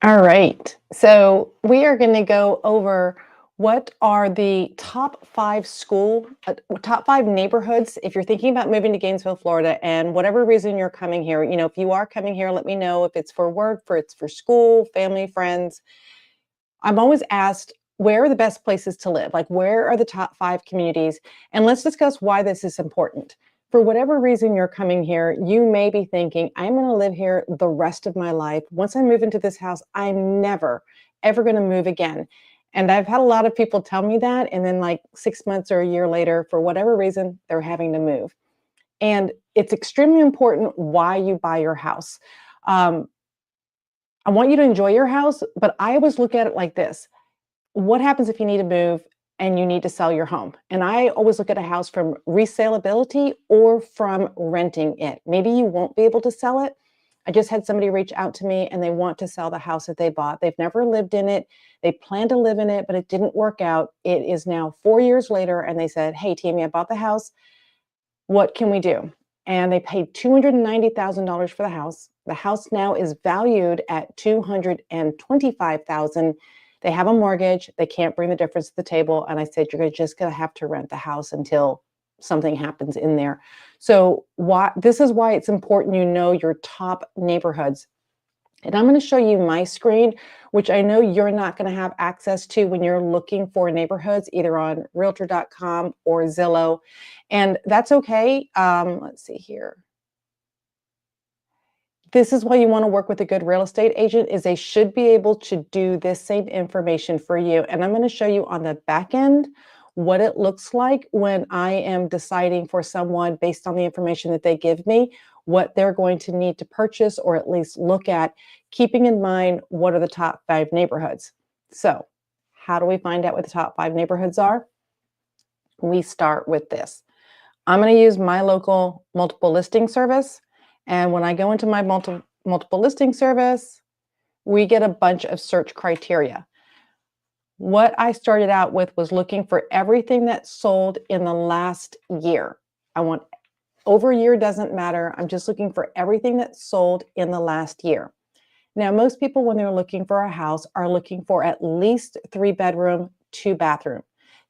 All right. So we are going to go over what are the top five neighborhoods if you're thinking about moving to Gainesville, Florida, and whatever reason you're coming here. If you are coming here, let me know if it's for work, for it's for school, family, friends. I'm always asked, where are the best places to live? Like, where are the top five communities? And let's discuss why this is important. For whatever reason you're coming here, you may be thinking, I'm going to live here the rest of my life. Once I move into this house, I'm never, ever going to move again. And I've had a lot of people tell me that. And then, like 6 months or a year later, for whatever reason, they're having to move. And it's extremely important why you buy your house. Um, I want you to enjoy your house, but I always look at it like this. What happens if you need to move and you need to sell your home? And I always look at a house from resaleability or from renting it. Maybe you won't be able to sell it. I just had somebody reach out to me and they want to sell the house that they bought. They've never lived in it. They plan to live in it, but it didn't work out. It is now 4 years later, and they said, "Hey, Tammy, I bought the house. What can we do?" And they paid $290,000 for the house. The house now is valued at $225,000. They have a mortgage. They can't bring the difference to the table. And I said, you're just going to have to rent the house until something happens in there. So this is why it's important you know your top neighborhoods. And I'm going to show you my screen, which I know you're not going to have access to when you're looking for neighborhoods, either on realtor.com or Zillow. And that's okay. Let's see here. This is why you want to work with a good real estate agent, is they should be able to do this same information for you. And I'm going to show you on the back end what it looks like when I am deciding for someone based on the information that they give me, what they're going to need to purchase or at least look at, keeping in mind what are the top five neighborhoods. So how do we find out what the top five neighborhoods are? We start with this. I'm going to use my local multiple listing service. And when I go into my multiple listing service, we get a bunch of search criteria. What I started out with was looking for everything that sold in the last year. I want over a year, doesn't matter. I'm just looking for everything that sold in the last year. Now, most people, when they're looking for a house, are looking for at least 3 bedroom, 2 bathroom,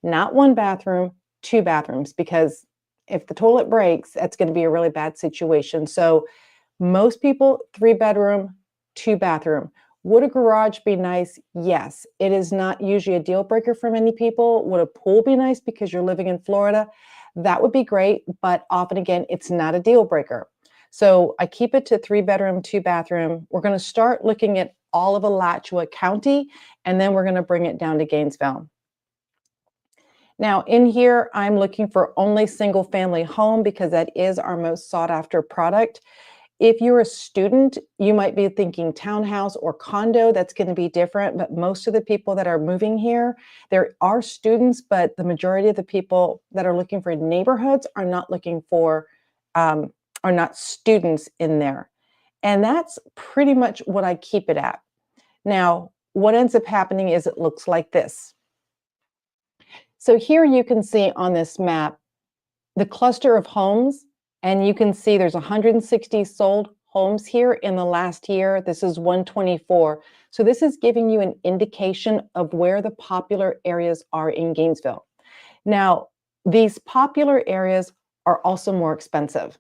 not 1 bathroom, 2 bathrooms, because if the toilet breaks, that's going to be a really bad situation. So most people, 3 bedroom, 2 bathroom. Would a garage be nice? Yes. It is not usually a deal breaker for many people. Would a pool be nice because you're living in Florida? That would be great, but often again, it's not a deal breaker. So I keep it to 3 bedroom, 2 bathroom. We're going to start looking at all of Alachua County, and then we're going to bring it down to Gainesville. Now in here, I'm looking for only single family home because that is our most sought after product. If you're a student, you might be thinking townhouse or condo. That's going to be different. But most of the people that are moving here, there are students, but the majority of the people that are looking for neighborhoods are not looking for, are not students in there. And that's pretty much what I keep it at. Now, what ends up happening is it looks like this. So here you can see on this map the cluster of homes, and you can see there's 160 sold homes here in the last year. This is 124. So this is giving you an indication of where the popular areas are in Gainesville. Now, these popular areas are also more expensive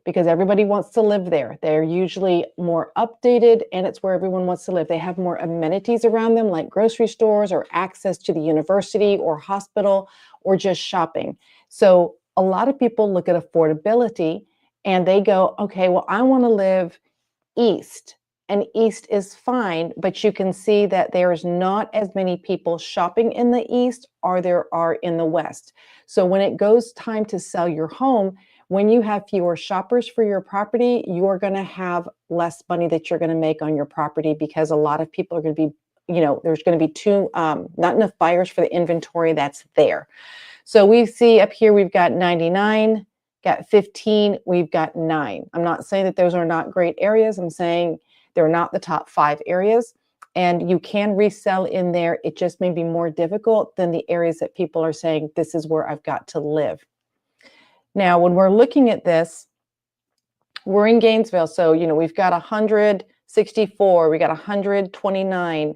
because everybody wants to live there. They're usually more updated, and it's where everyone wants to live. They have more amenities around them, like grocery stores or access to the university or hospital or just shopping. So a lot of people look at affordability and they go, okay, well, I want to live east. And east is fine, but you can see that there's not as many people shopping in the east or there are in the west. So when it goes time to sell your home, when you have fewer shoppers for your property, you're going to have less money that you're going to make on your property because a lot of people are going to be, there's going to be not enough buyers for the inventory that's there. So we see up here, we've got 99, got 15, we've got 9. I'm not saying that those are not great areas. I'm saying they're not the top 5 areas. And you can resell in there. It just may be more difficult than the areas that people are saying, this is where I've got to live. Now, when we're looking at this, we're in Gainesville. So, we've got 100 64, we got 129,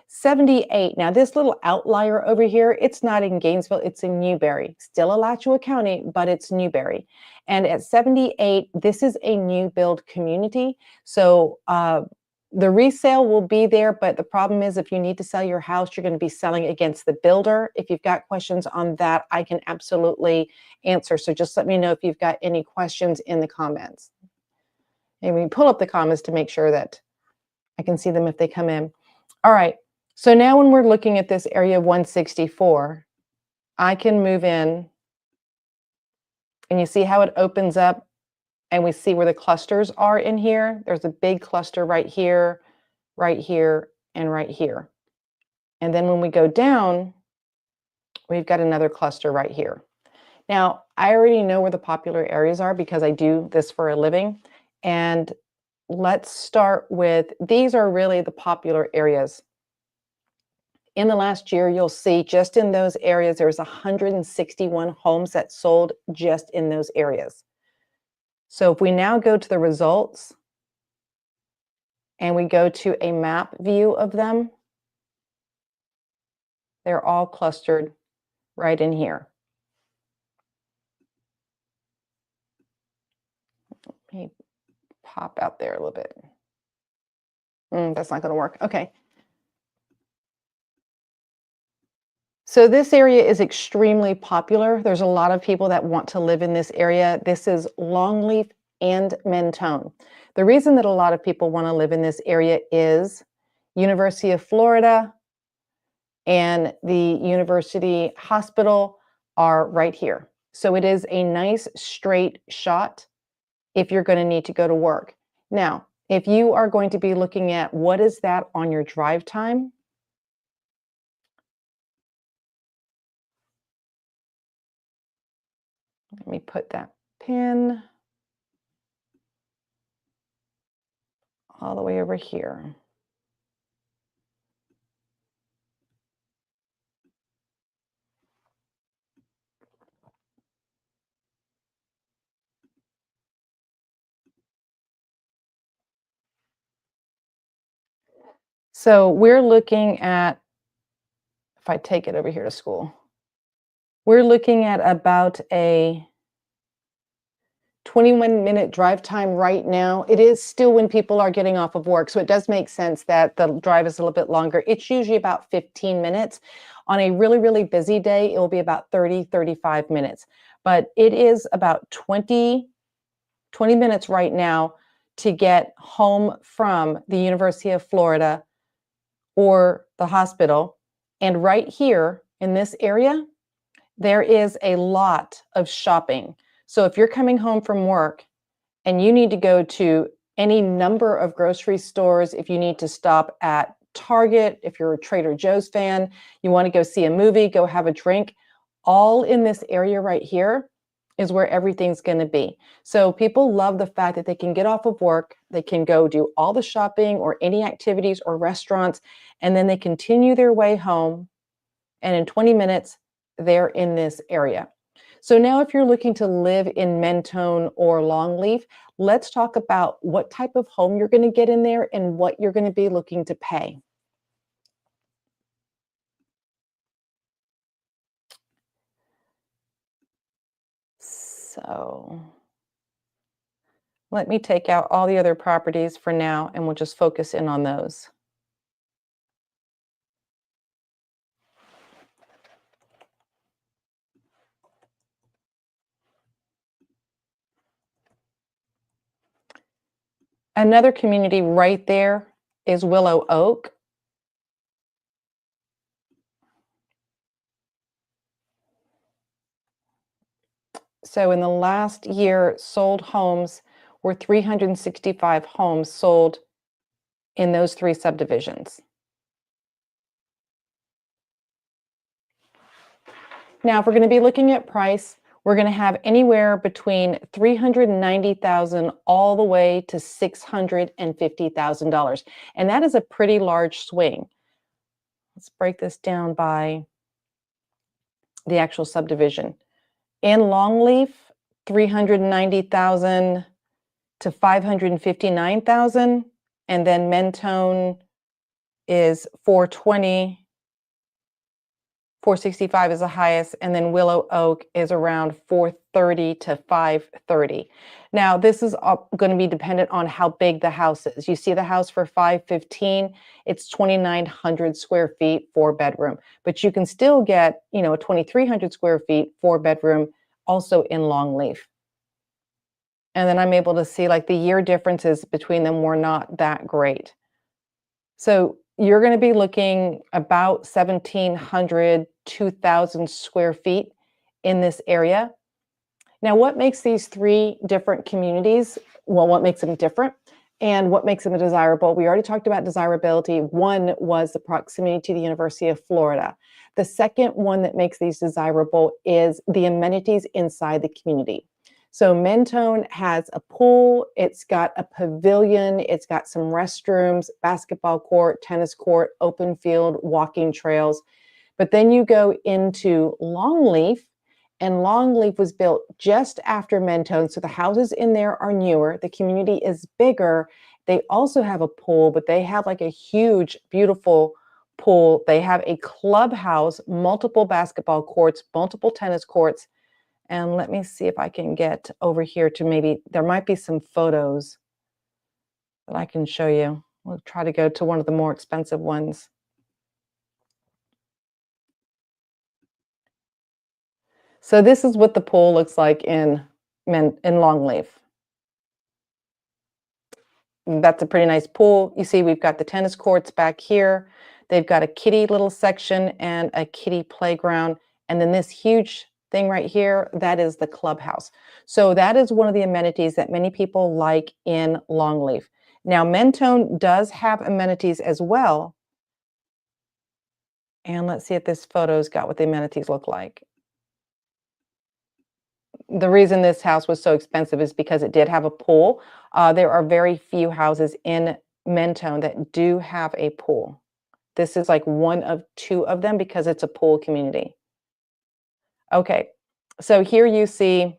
78. Now this little outlier over here, it's not in Gainesville, it's in Newberry. Still Alachua County, but it's Newberry. And at 78, this is a new build community. So the resale will be there, but the problem is if you need to sell your house, you're going to be selling against the builder. If you've got questions on that, I can absolutely answer. So just let me know if you've got any questions in the comments. And we pull up the comments to make sure that I can see them if they come in. All right. So now when we're looking at this area 164, I can move in and you see how it opens up and we see where the clusters are in here. There's a big cluster right here, and right here. And then when we go down, we've got another cluster right here. Now, I already know where the popular areas are because I do this for a living. And let's start with, these are really the popular areas. In the last year, you'll see just in those areas, there's 161 homes that sold just in those areas. So if we now go to the results and we go to a map view of them, they're all clustered right in here. Let me pop out there a little bit. That's not going to work. Okay. So this area is extremely popular. There's a lot of people that want to live in this area. This is longleaf and Mentone. The reason that a lot of people want to live in this area is University of Florida and the University Hospital are right here. So it is a nice straight shot if you're going to need to go to work. Now, if you are going to be looking at what is that on your drive time, let me put that pin all the way over here. So we're looking at, if I take it over here to school, we're looking at about a 21-minute drive time right now. It is still when people are getting off of work, so it does make sense that the drive is a little bit longer. It's usually about 15 minutes. On a really, really busy day, it will be about 30, 35 minutes. But it is about 20 minutes right now to get home from the University of Florida or the hospital. And right here in this area, there is a lot of shopping. So if you're coming home from work and you need to go to any number of grocery stores, if you need to stop at Target, if you're a Trader Joe's fan, you want to go see a movie, go have a drink, all in this area right here is where everything's going to be. So people love the fact that they can get off of work, they can go do all the shopping or any activities or restaurants, and then they continue their way home. And in 20 minutes, they're in this area. So now if you're looking to live in Mentone or Longleaf, let's talk about what type of home you're going to get in there and what you're going to be looking to pay. So let me take out all the other properties for now, and we'll just focus in on those. Another community right there is Willow Oak. So in the last year, sold homes were 365 homes sold in those 3 subdivisions. Now, if we're going to be looking at price, we're going to have anywhere between $390,000 all the way to $650,000. And that is a pretty large swing. Let's break this down by the actual subdivision. In Longleaf, 390,000 to 559,000. and then Mentone is 420. 465 is the highest, and then Willow Oak is around 430 to 530. Now, this is going to be dependent on how big the house is. You see the house for 515, it's 2,900 square feet, 4-bedroom. But you can still get, a 2,300 square feet, 4-bedroom, also in Longleaf. And then I'm able to see like the year differences between them were not that great. So you're going to be looking about 1,700, 2,000 square feet in this area. Now, what makes these three different communities? Well, what makes them different and what makes them desirable? We already talked about desirability. One was the proximity to the University of Florida. The second one that makes these desirable is the amenities inside the community. So Mentone has a pool, it's got a pavilion, it's got some restrooms, basketball court, tennis court, open field, walking trails. But then you go into Longleaf, and Longleaf was built just after Mentone. So the houses in there are newer, the community is bigger. They also have a pool, but they have like a huge, beautiful pool. They have a clubhouse, multiple basketball courts, multiple tennis courts. And let me see if I can get over here to maybe, there might be some photos that I can show you. We'll try to go to one of the more expensive ones. So this is what the pool looks like in Longleaf. That's a pretty nice pool. You see, we've got the tennis courts back here. They've got a kiddie little section and a kiddie playground. And then this huge thing right here, that is the clubhouse. So that is one of the amenities that many people like in Longleaf. Now, Mentone does have amenities as well. And let's see if this photo's got what the amenities look like. The reason this house was so expensive is because it did have a pool. There are very few houses in Mentone that do have a pool. This is like one of two of them because it's a pool community. Okay, so here you see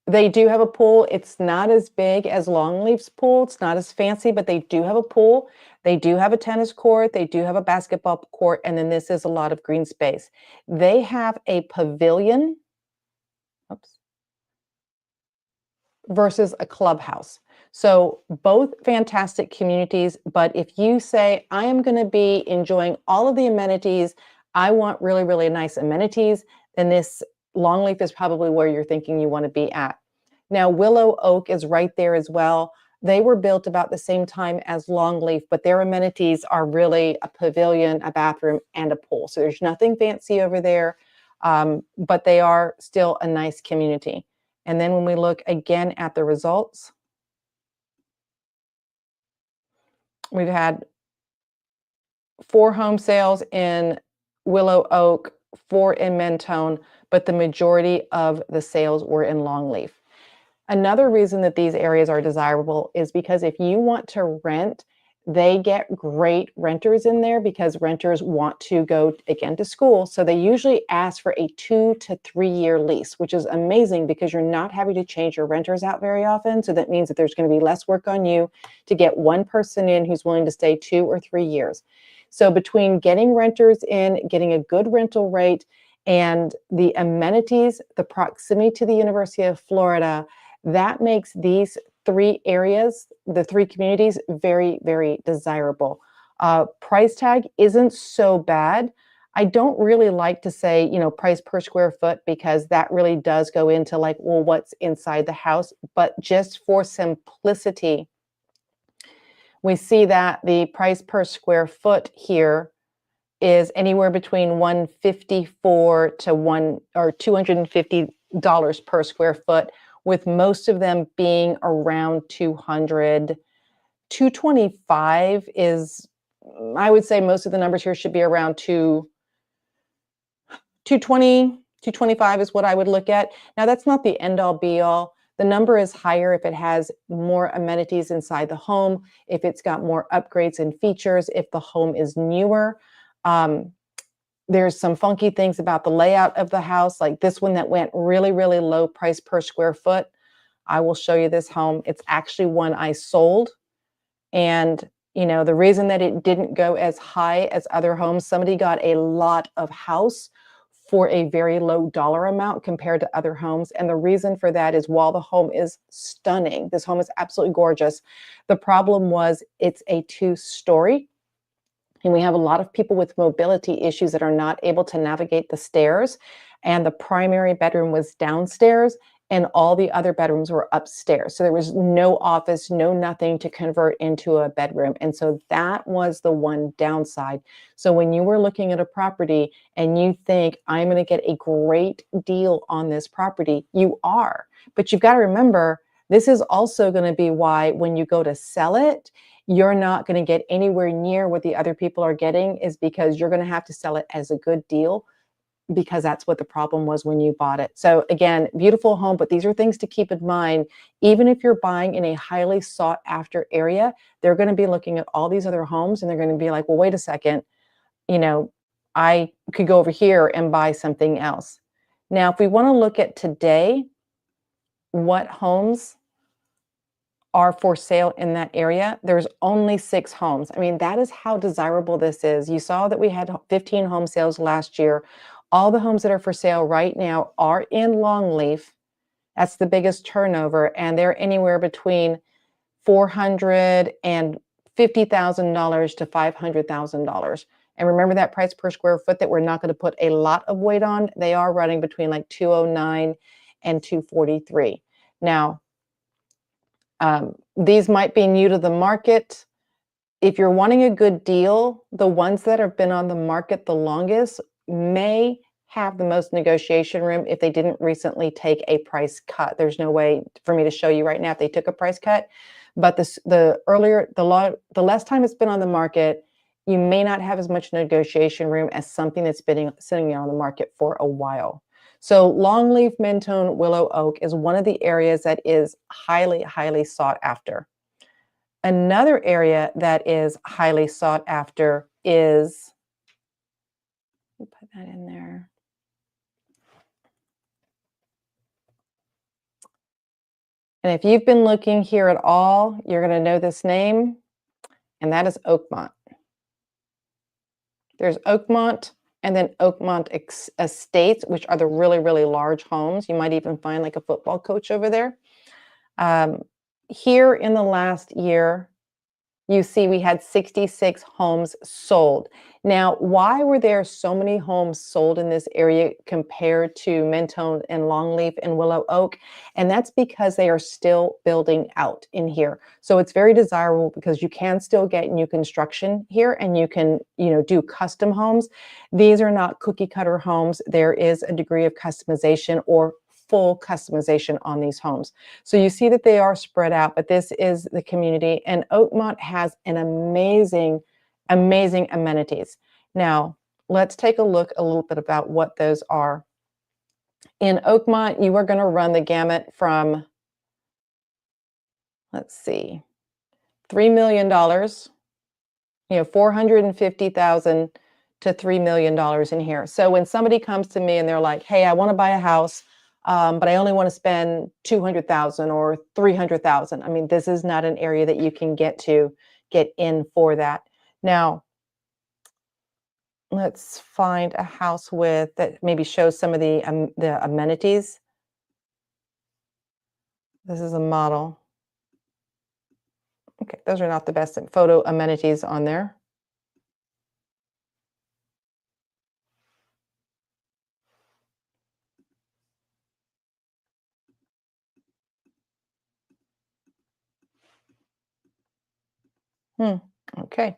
they do have a pool. It's not as big as Longleaf's pool. It's not as fancy, but they do have a pool. They do have a tennis court. They do have a basketball court. And then this is a lot of green space. They have a pavilion. Oops. Versus a clubhouse. So both fantastic communities, but if you say, I am going to be enjoying all of the amenities, I want really, really nice amenities, then this Longleaf is probably where you're thinking you want to be at. Now, Willow Oak is right there as well. They were built about the same time as Longleaf, but their amenities are really a pavilion, a bathroom, and a pool. So there's nothing fancy over there, but they are still a nice community. And then when we look again at the results, we've had 4 home sales in Willow Oak, 4 in Mentone, but the majority of the sales were in Longleaf. Another reason that these areas are desirable is because if you want to rent, they get great renters in there because renters want to go again to school. So they usually ask for a 2 to 3 year lease, which is amazing because you're not having to change your renters out very often. So that means that there's going to be less work on you to get one person in who's willing to stay 2 or 3 years. So between getting renters in, getting a good rental rate, and the amenities, the proximity to the University of Florida, that makes these 3 areas, the 3 communities, very, very desirable. Price tag isn't so bad. I don't really like to say, price per square foot because that really does go into like, well, what's inside the house? But just for simplicity, we see that the price per square foot here is anywhere between $154 to $250 per square foot, with most of them being around 200. 225 is, I would say most of the numbers here should be around 220, 225 is what I would look at. Now, that's not the end all be all. The number is higher if it has more amenities inside the home, if it's got more upgrades and features, if the home is newer. There's some funky things about the layout of the house, like this one that went really, really low price per square foot. I will show you this home. It's actually one I sold. And, the reason that it didn't go as high as other homes, somebody got a lot of house for a very low dollar amount compared to other homes. And the reason for that is while the home is stunning, this home is absolutely gorgeous. The problem was it's a 2-story. And we have a lot of people with mobility issues that are not able to navigate the stairs. And the primary bedroom was downstairs, and all the other bedrooms were upstairs. So there was no office, no nothing to convert into a bedroom. And so that was the one downside. So when you were looking at a property and you think, I'm going to get a great deal on this property, you are. But you've got to remember, this is also going to be why when you go to sell it, you're not going to get anywhere near what the other people are getting, is because you're going to have to sell it as a good deal, because that's what the problem was when you bought it. So again, beautiful home, but these are things to keep in mind. Even if you're buying in a highly sought after area, they're going to be looking at all these other homes and they're going to be like, well, wait a second, I could go over here and buy something else. Now, if we want to look at today, what homes are for sale in that area, there's only 6 homes. I mean, that is how desirable this is. You saw that we had 15 home sales last year. All the homes that are for sale right now are in Longleaf. That's the biggest turnover, and they're anywhere between $450,000 to $500,000. And remember that price per square foot that we're not going to put a lot of weight on. They are running between like 209 and 243. Now, these might be new to the market. If you're wanting a good deal, the ones that have been on the market the longest may have the most negotiation room if they didn't recently take a price cut. There's no way for me to show you right now if they took a price cut, but the less time it's been on the market, you may not have as much negotiation room as something that's been sitting on the market for a while. So longleaf, Mentone, Willow Oak is one of the areas that is highly, highly sought after. Another area that is highly sought after is, let me put that in there. And if you've been looking here at all, you're going to know this name, and that is Oakmont. There's Oakmont and then Oakmont Estates, which are the really, really large homes. You might even find like a football coach over there. Here in the last year, you see we had 66 homes sold. Now, why were there so many homes sold in this area compared to Mentone and Longleaf and Willow Oak? And that's because they are still building out in here. So it's very desirable because you can still get new construction here and you can, do custom homes. These are not cookie cutter homes. There is a degree of customization or full customization on these homes. So you see that they are spread out, but this is the community, and Oakmont has an amazing, amazing amenities. Now, let's take a look a little bit about what those are. In Oakmont, you are going to run the gamut from, let's see, $3 million, $450,000 to $3 million in here. So when somebody comes to me and they're like, hey, I want to buy a house, but I only want to spend $200,000 or $300,000. I mean, this is not an area that you can get in for that. Now, let's find a house that maybe shows some of the amenities. This is a model. Okay, those are not the best photo amenities on there. Okay.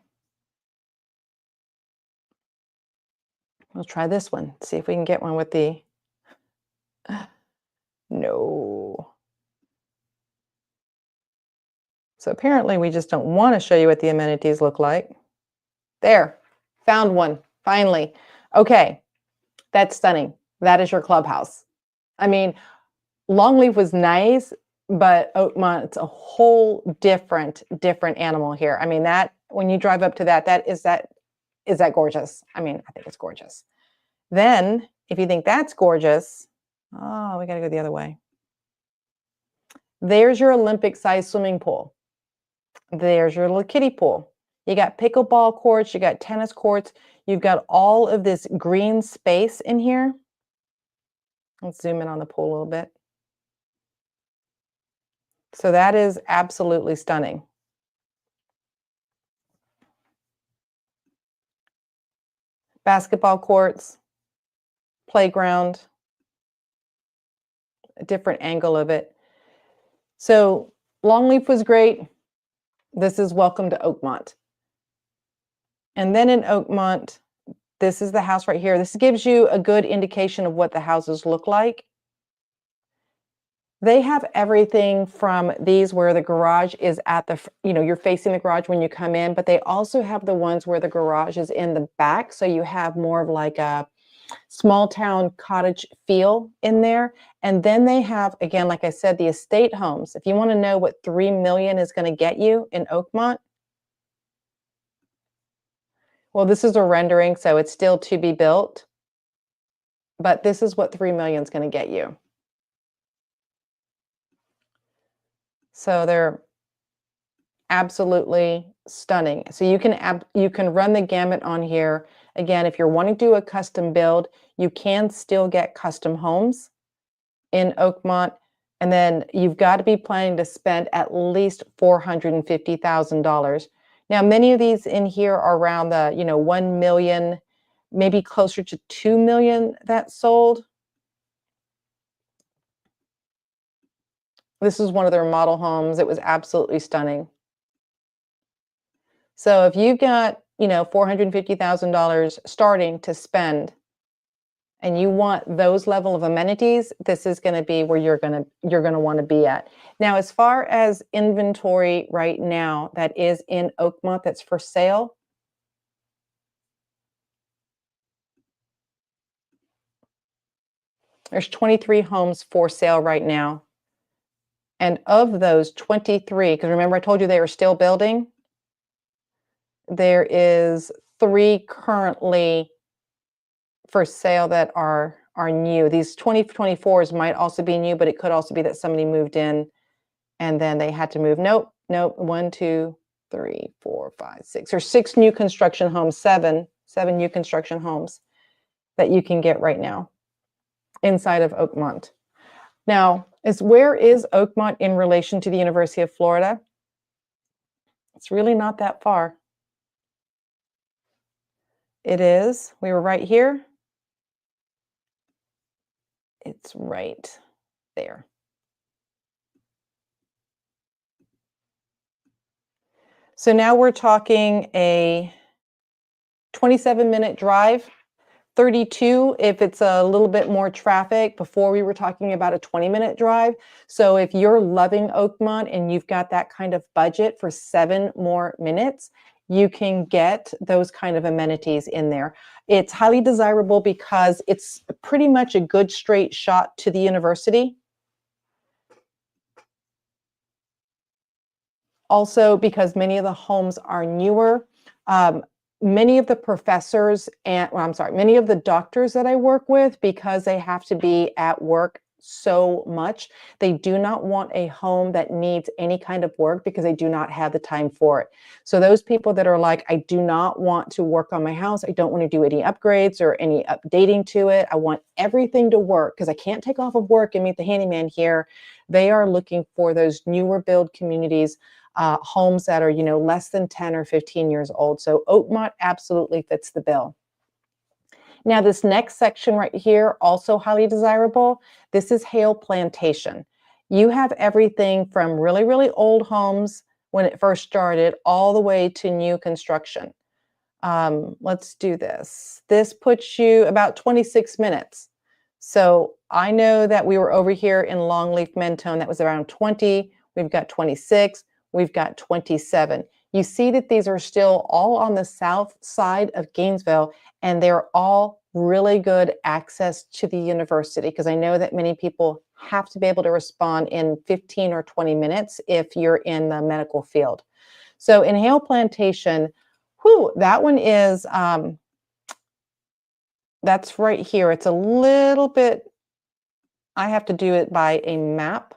We'll try this one. See if we can get one with the, no. So apparently we just don't want to show you what the amenities look like. There, found one, finally. Okay, that's stunning. That is your clubhouse. I mean, Longleaf was nice, but Oakmont's a whole different animal here. I mean, that when you drive up to that is that gorgeous? I mean, I think it's gorgeous. Then, if you think that's gorgeous, oh, we got to go the other way. There's your Olympic-sized swimming pool. There's your little kiddie pool. You got pickleball courts, you got tennis courts, you've got all of this green space in here. Let's zoom in on the pool a little bit. So that is absolutely stunning. Basketball courts, playground, a different angle of it. So Longleaf was great. This is welcome to Oakmont. And then in Oakmont, this is the house right here. This gives you a good indication of what the houses look like. They have everything from these where the garage is at the, you're facing the garage when you come in, but they also have the ones where the garage is in the back. So you have more of like a small town cottage feel in there. And then they have, again, like I said, the estate homes. If you want to know what 3 million is going to get you in Oakmont, well, this is a rendering, so it's still to be built. But this is what 3 million is going to get you. So they're absolutely stunning. So you can run the gamut on here. Again, if you're wanting to do a custom build, you can still get custom homes in Oakmont. And then you've got to be planning to spend at least $450,000. Now, many of these in here are around the, 1 million, maybe closer to 2 million that sold. This is one of their model homes. It was absolutely stunning. So if you've got, $450,000 starting to spend and you want those level of amenities, this is going to be where you're going to want to be at. Now, as far as inventory right now that is in Oakmont that's for sale, there's 23 homes for sale right now. And of those 23, because remember I told you they were still building, there is 3 currently for sale that are new. These 2024s might also be new, but it could also be that somebody moved in and then they had to move. Nope. 1, 2, 3, 4, 5, 6. There's 6 new construction homes, seven new construction homes that you can get right now inside of Oakmont. Now, where is Oakmont in relation to the University of Florida? It's really not that far. It is. We were right here. It's right there. So now we're talking a 27-minute drive, 32 if it's a little bit more traffic. Before we were talking about a 20-minute drive. So if you're loving Oakmont and you've got that kind of budget for 7 more minutes, you can get those kind of amenities in there. It's highly desirable because it's pretty much a good straight shot to the university. Also, because many of the homes are newer, many of the professors many of the doctors that I work with, because they have to be at work so much, they do not want a home that needs any kind of work because they do not have the time for it. So those people that are like, I do not want to work on my house, I don't want to do any upgrades or any updating to it, I want everything to work because I can't take off of work and meet the handyman here. They are looking for those newer build communities, homes that are, less than 10 or 15 years old. So Oakmont absolutely fits the bill. Now, this next section right here, also highly desirable. This is Hale Plantation. You have everything from really, really old homes when it first started all the way to new construction. Let's do this. This puts you about 26 minutes. So I know that we were over here in Longleaf, Mentone. That was around 20. We've got 26. We've got 27. You see that these are still all on the south side of Gainesville, and they're all really good access to the university, because I know that many people have to be able to respond in 15 or 20 minutes if you're in the medical field. So in Hale Plantation, that one is, that's right here. It's a little bit, I have to do it by a map.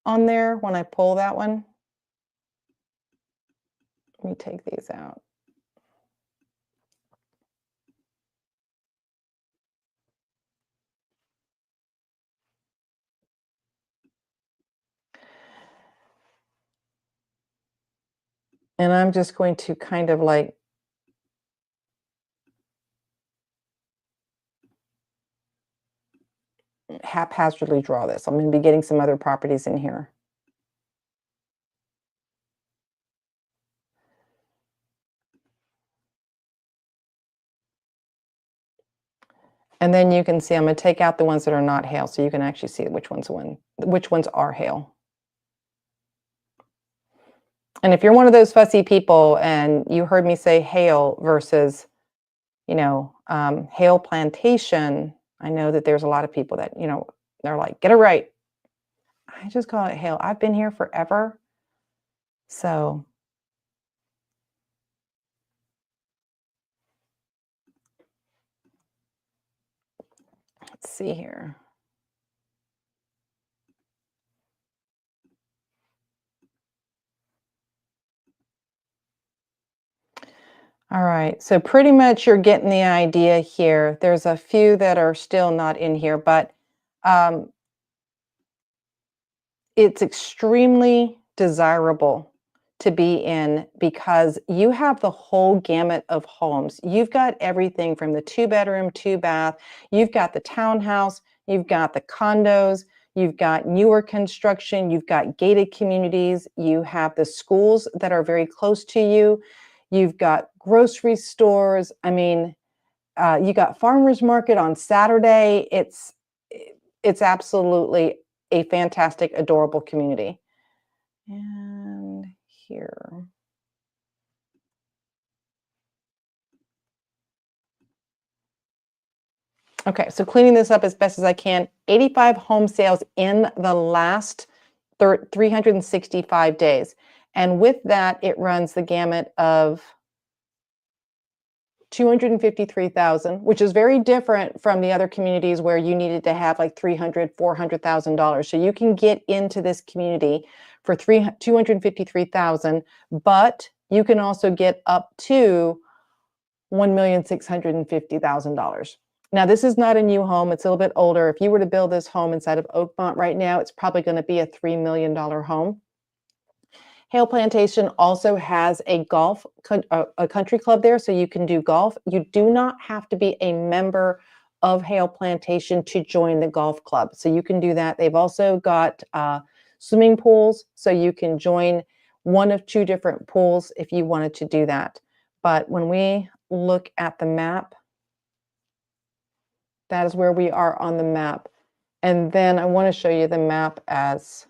on there when I pull that one. Let me take these out. And I'm just going to kind of like haphazardly draw this. I'm going to be getting some other properties in here. And then you can see I'm going to take out the ones that are not hail, so you can actually see which ones are hail. And if you're one of those fussy people and you heard me say hail versus, hail plantation, I know that there's a lot of people that, they're like, get it right. I just call it hail. I've been here forever. So let's see here. All right, so pretty much you're getting the idea here. There's a few that are still not in here, but um, it's extremely desirable to be in because you have the whole gamut of homes. You've got everything from the 2-bedroom, 2-bath, you've got the townhouse, you've got the condos, you've got newer construction, you've got gated communities, you have the schools that are very close to you, you've got grocery stores. I mean, you got farmers market on Saturday. It's absolutely a fantastic, adorable community. And here. Okay, so cleaning this up as best as I can. 85 home sales in the last 365 days. And with that, it runs the gamut of 253,000, which is very different from the other communities where you needed to have like $400,000. So you can get into this community for 253,000, but you can also get up to $1,650,000. Now, this is not a new home. It's a little bit older. If you were to build this home inside of Oakmont right now, it's probably going to be a $3 million home. Hale Plantation also has a a country club there, so you can do golf. You do not have to be a member of Hale Plantation to join the golf club, so you can do that. They've also got swimming pools, so you can join one of 2 different pools if you wanted to do that. But when we look at the map, that is where we are on the map. And then I want to show you the map as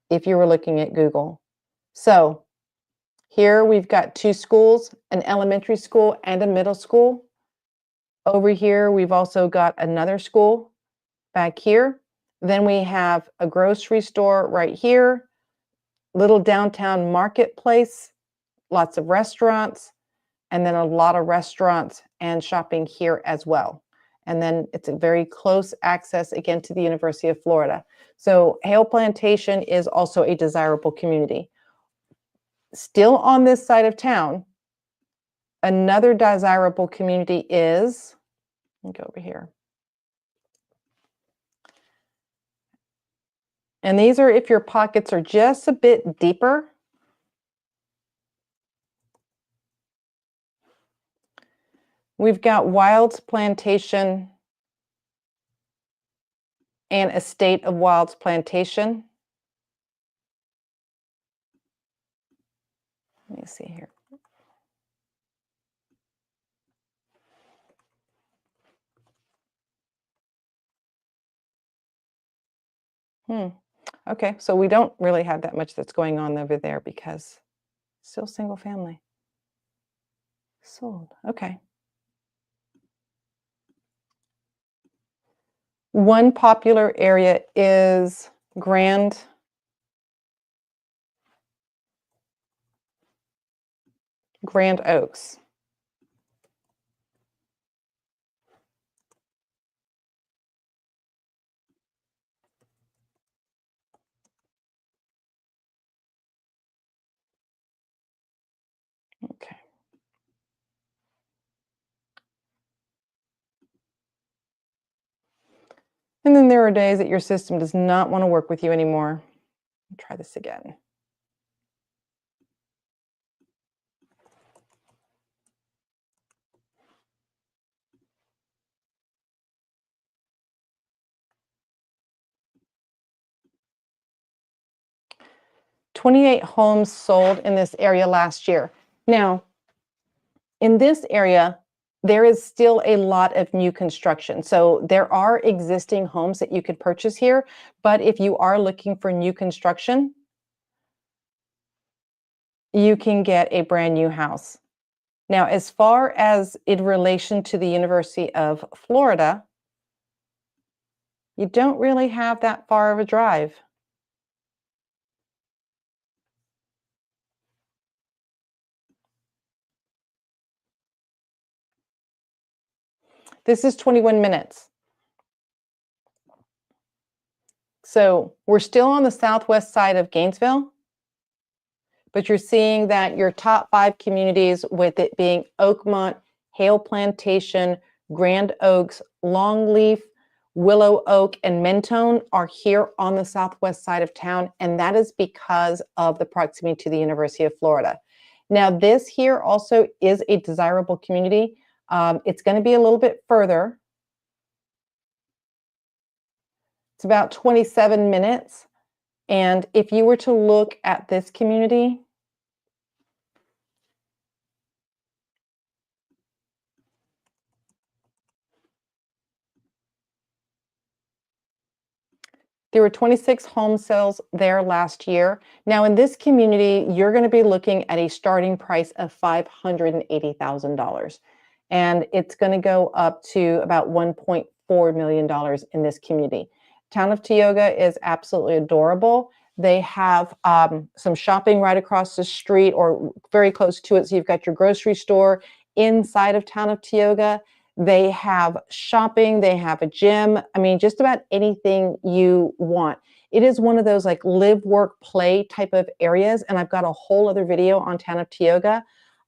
if you were looking at Google. So here we've got 2 schools, an elementary school and a middle school. Over here, we've also got another school back here. Then we have a grocery store right here, little downtown marketplace, lots of restaurants, and then a lot of restaurants and shopping here as well. And then it's a very close access again to the University of Florida. So Hale Plantation is also a desirable community. Still on this side of town, another desirable community is, let me go over here. And these are if your pockets are just a bit deeper. We've got Wilds Plantation and Estate of Wilds Plantation. Let me see here. Okay, so we don't really have that much that's going on over there because still single family. Sold. Okay. One popular area is Grand Oaks. And then there are days that your system does not want to work with you anymore. Try this again. "28 homes sold in this area last year." Now, in this area, there is still a lot of new construction. So there are existing homes that you could purchase here, but if you are looking for new construction, you can get a brand new house. Now, as far as in relation to the University of Florida, you don't really have that far of a drive. This is 21 minutes. So we're still on the southwest side of Gainesville, but you're seeing that your top 5 communities, with it being Oakmont, Hale Plantation, Grand Oaks, Longleaf, Willow Oak, and Mentone, are here on the southwest side of town, and that is because of the proximity to the University of Florida. Now, this here also is a desirable community. It's going to be a little bit further. It's about 27 minutes. And if you were to look at this community, there were 26 home sales there last year. Now, in this community, you're going to be looking at a starting price of $580,000. And it's going to go up to about $1.4 million in this community. Town of Tioga is absolutely adorable. They have some shopping right across the street or very close to it. So you've got your grocery store inside of Town of Tioga. They have shopping, they have a gym. I mean, just about anything you want. It is one of those like live, work, play type of areas. And I've got a whole other video on Town of Tioga.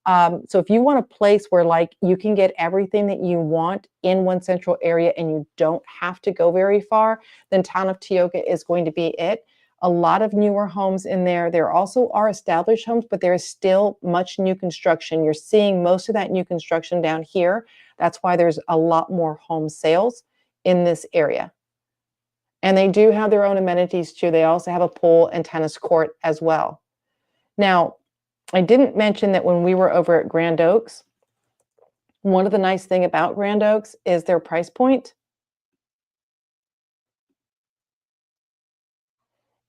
So if you want a place where like you can get everything that you want in one central area and you don't have to go very far, then Town of Tioga is going to be it. A lot of newer homes in there. There also are established homes, but there is still much new construction. You're seeing most of that new construction down here. That's why there's a lot more home sales in this area. And they do have their own amenities too. They also have a pool and tennis court as well. Now, I didn't mention that when we were over at Grand Oaks, one of the nice things about Grand Oaks is their price point.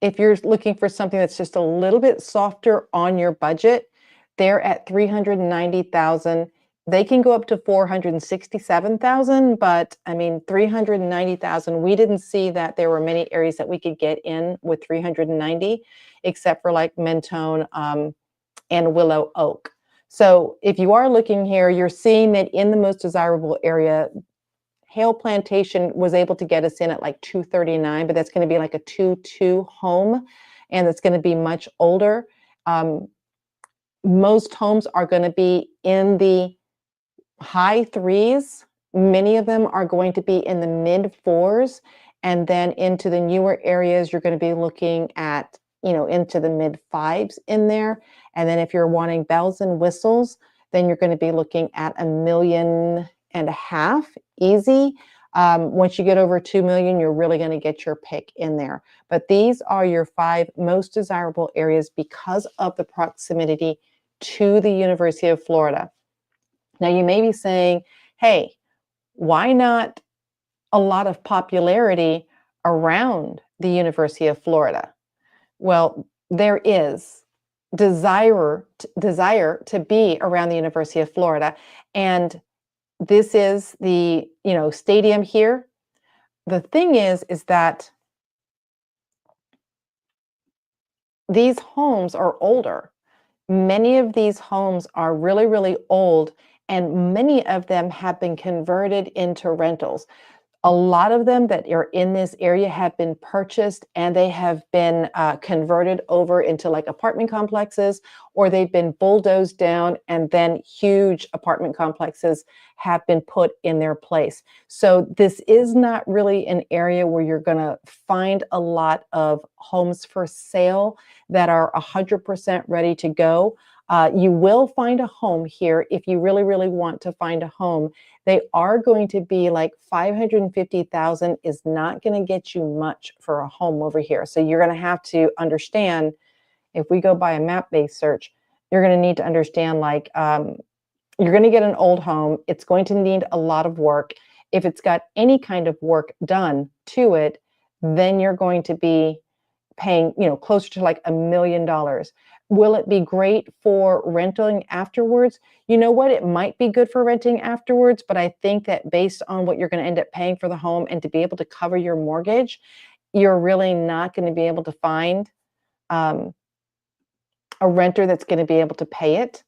If you're looking for something that's just a little bit softer on your budget, they're at $390,000. They can go up to $467,000, but I mean, $390,000. We didn't see that there were many areas that we could get in with 390, except for like Mentone and Willow Oak. So if you are looking here, you're seeing that in the most desirable area, Hale Plantation was able to get us in at like 239, but that's going to be like a 2-2 home, and it's going to be much older. Most homes are going to be in the high threes. Many of them are going to be in the mid fours, and then into the newer areas, you're going to be looking at, into the mid fives in there. And then if you're wanting bells and whistles, then you're going to be looking at $1.5 million easy. Once you get over 2 million, you're really going to get your pick in there. But these are your 5 most desirable areas because of the proximity to the University of Florida. Now, you may be saying, hey, why not a lot of popularity around the University of Florida? Well, there is desire to be around the University of Florida. And this is the, stadium here. The thing is that these homes are older. Many of these homes are really, really old, and many of them have been converted into rentals. A lot of them that are in this area have been purchased and they have been converted over into like apartment complexes, or they've been bulldozed down and then huge apartment complexes have been put in their place. So this is not really an area where you're going to find a lot of homes for sale that are 100% ready to go. You will find a home here if you really, really want to find a home. They are going to be like 550,000 is not going to get you much for a home over here. So you're going to have to understand, if we go by a map-based search, you're going to need to understand like you're going to get an old home. It's going to need a lot of work. If it's got any kind of work done to it, then you're going to be paying, closer to like $1 million. Will it be great for renting afterwards? You know what? It might be good for renting afterwards, but I think that based on what you're going to end up paying for the home and to be able to cover your mortgage, you're really not going to be able to find um, a renter that's going to be able to pay it.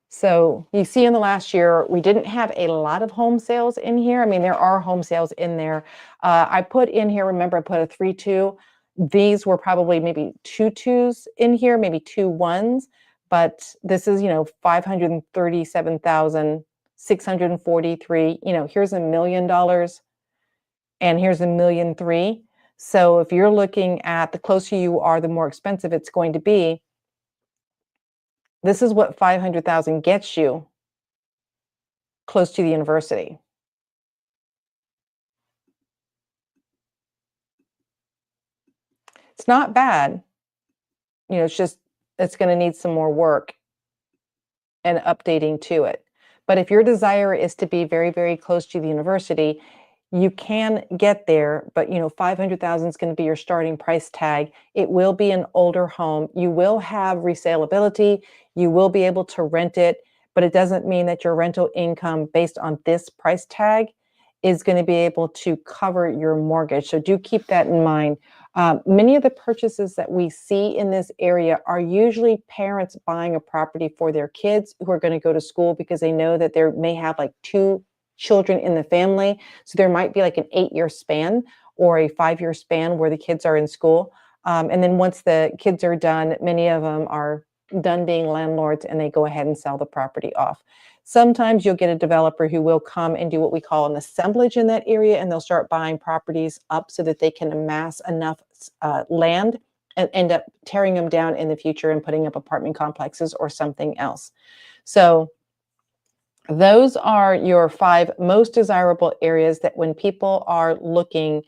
So you see in the last year, we didn't have a lot of home sales in here. I mean, there are home sales in there. I put in here, remember, I put a 3-2. These were probably maybe 2 2s in here, maybe 2 1s. But this is, 537,643. Here's $1 million and here's $1,300,000. So if you're looking at the closer you are, the more expensive it's going to be. This is what 500,000 gets you close to the university. It's not bad. It's just, it's going to need some more work and updating to it. But if your desire is to be very, very close to the university, you can get there, but 500,000 is going to be your starting price tag. It will be an older home. You will have resaleability. You will be able to rent it, but it doesn't mean that your rental income based on this price tag is going to be able to cover your mortgage. So do keep that in mind. Many of the purchases that we see in this area are usually parents buying a property for their kids who are going to go to school because they know that they may have like 2 children in the family. So there might be like an 8-year span or a 5-year span where the kids are in school. And then once the kids are done, many of them are done being landlords and they go ahead and sell the property off. Sometimes you'll get a developer who will come and do what we call an assemblage in that area, and they'll start buying properties up so that they can amass enough land and end up tearing them down in the future and putting up apartment complexes or something else. So those are your 5 most desirable areas that when people are looking,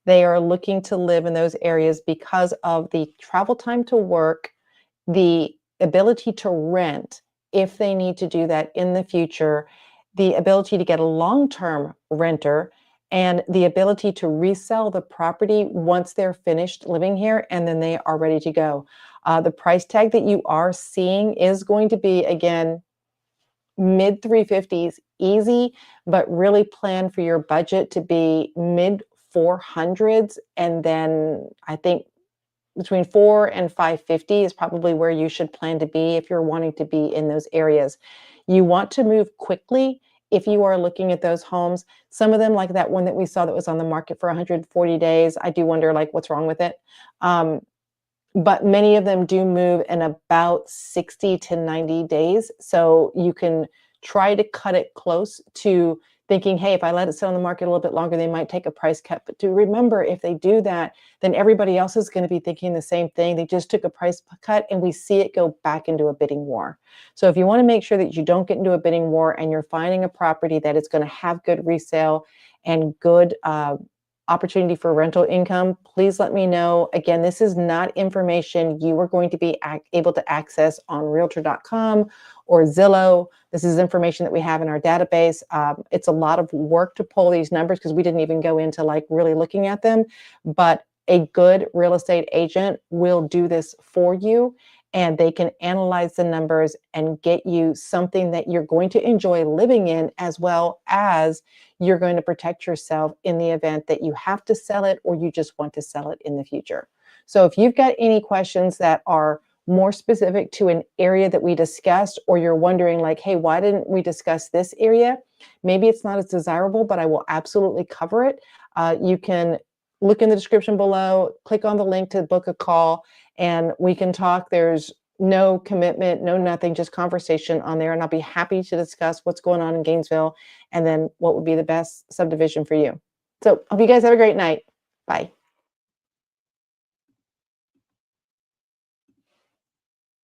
they are looking to live in those areas because of the travel time to work, the ability to rent if they need to do that in the future, the ability to get a long-term renter, and the ability to resell the property once they're finished living here and then they are ready to go. The price tag that you are seeing is going to be, again, mid 350s easy, but really plan for your budget to be mid 400s. And then I think between 4 and 550 is probably where you should plan to be if you're wanting to be in those areas. You want to move quickly if you are looking at those homes. Some of them, like that one that we saw that was on the market for 140 days, I do wonder like what's wrong with it. But many of them do move in about 60 to 90 days. So you can try to cut it close to thinking, hey, if I let it sit on the market a little bit longer, they might take a price cut. But to remember, if they do that, then everybody else is going to be thinking the same thing. They just took a price cut and we see it go back into a bidding war. So if you want to make sure that you don't get into a bidding war and you're finding a property that is going to have good resale and good opportunity for rental income, please let me know. Again, this is not information you are going to be able to access on realtor.com or Zillow. This is information that we have in our database. It's a lot of work to pull these numbers because we didn't even go into like really looking at them, but a good real estate agent will do this for you and they can analyze the numbers and get you something that you're going to enjoy living in, as well as you're going to protect yourself in the event that you have to sell it or you just want to sell it in the future. So if you've got any questions that are more specific to an area that we discussed, or you're wondering like, hey, why didn't we discuss this area? Maybe it's not as desirable, but I will absolutely cover it. You can look in the description below, click on the link to book a call, and we can talk. There's no commitment, no nothing, just conversation on there. And I'll be happy to discuss what's going on in Gainesville and then what would be the best subdivision for you. So hope you guys have a great night. Bye.